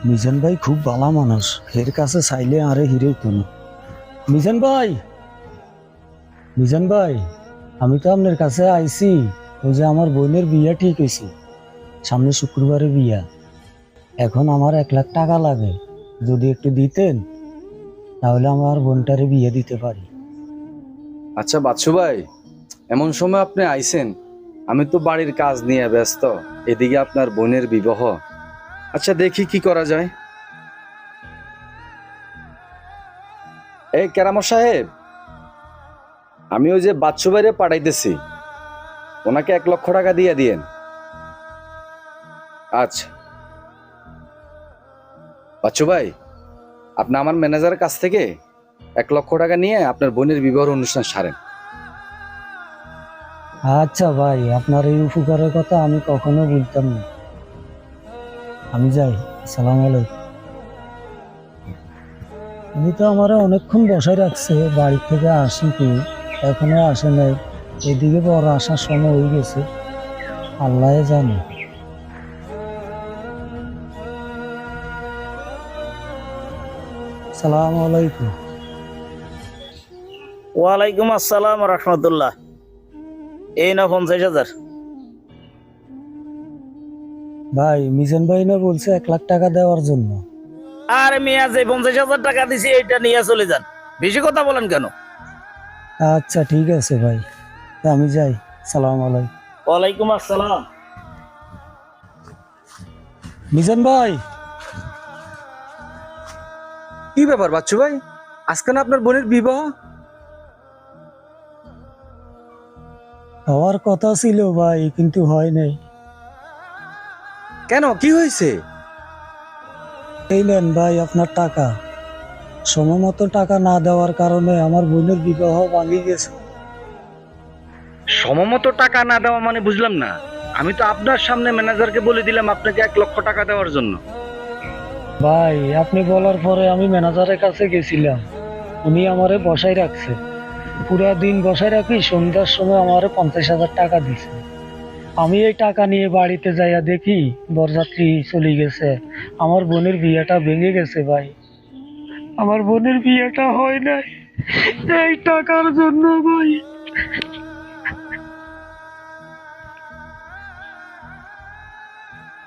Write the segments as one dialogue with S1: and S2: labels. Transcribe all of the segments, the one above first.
S1: মিজান ভাই খুব ভালো মানুষ, এর কাছে চাইলে আরে হিরে কোনো। মিজান ভাই, মিজান ভাই, আমি তো আপনার কাছে আইছি। ওই যে আমার বোনের বিয়া ঠিক হয়েছে, সামনে শুক্রবারে বিয়া। এখন আমার 1 লাখ টাকা লাগে, যদি একটু দিতেন তাহলে আমার বোনটারে বিয়ে দিতে পারি।
S2: আচ্ছা বাচ্চু ভাই, এমন সময় আপনি আইছেন, আমি তো বাড়ির কাজ নিয়ে ব্যস্ত, এদিকে আপনার বোনের বিবাহ। আচ্ছা দেখি কি করা যায়। এই কেরামত সাহেব, আমি ওই যে বাচ্চু ভাইরে পাঠাইতেছি, ওনাকে 1 লক্ষ টাকা দিয়ে দিয়েন। আচ্ছা বাচ্চু ভাই, আপনি আমার ম্যানেজারের কাছ থেকে 1 লক্ষ টাকা নিয়ে আপনার বোনের বিবাহ অনুষ্ঠান সারেন।
S1: আচ্ছা ভাই, আপনার এই উপকারের কথা আমি কখনো বলতাম না। আমি যাই, আসসালামু আলাইকুম। উনি তো আমার অনেকক্ষণ বসায় রাখছে, বাড়ি থেকে আসি কি এখনো আসে নাই। এদিকে বড় আসার সময় হয়ে গেছে, আল্লাহ জানে। সালাম আলাইকুম।
S3: ওয়ালাইকুম আসসালাম রহমতুল্লাহ। এই না 50,000।
S1: ভাই, মিজান ভাই না বলছে 1 লাখ টাকা দেওয়ার জন্য।
S3: আরে মিয়া, যে 50,000 টাকা দিছি এইটা নিয়ে চলে যান, বেশি কথা বলেন কেন?
S1: আচ্ছা ঠিক আছে ভাই, তা আমি যাই, সালাম আলাইকুম।
S3: ওয়ালাইকুম আসসালাম।
S1: মিজান ভাই,
S2: কি ব্যাপার বাচ্চু ভাই, আজকে না আপনার বোনের বিবাহ?
S1: হওয়ার কথা ছিল ভাই, কিন্তু হয় নাই।
S2: কেন, কি হয়েছে?
S1: এই নেন ভাই আপনার টাকা। সময় মতো টাকা না দেওয়ার কারণে আমার বোনের বিবাহ ভাঙি গেছে।
S2: সময়মতো টাকা না দেওয়া মানে বুঝলাম না। আমি তো আপনার সামনে ম্যানেজারকে বলে দিলাম আপনাকে 1 লক্ষ টাকা দেওয়ার জন্য।
S1: ভাই, আপনি বলার পরে আমি ম্যানেজারের কাছে গেছিলাম, উনি আমারে বসাই রাখছে। পুরা দিন বসাই রাখি, সন্ধ্যার সময় আমারে 50,000 টাকা দিছে। আমি এই টাকা নিয়ে বাড়িতে যাইয়া দেখি বরযাত্রী চলে গেছে, আমার বোনের বিয়েটা ভেঙে গেছে। ভাই, আমার বোনের বিয়েটা হয় নাই এই টাকার জন্য ভাই।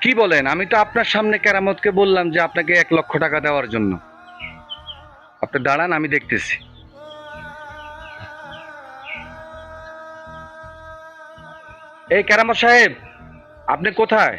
S2: কি বলেন? আমি তো আপনার সামনে কেরামতকে বললাম যে আপনাকে 1 লক্ষ টাকা দেওয়ার জন্য। আপনি দাঁড়ান, আমি দেখতেছি। এই কেরামত সাহেব, আপনি কোথায়?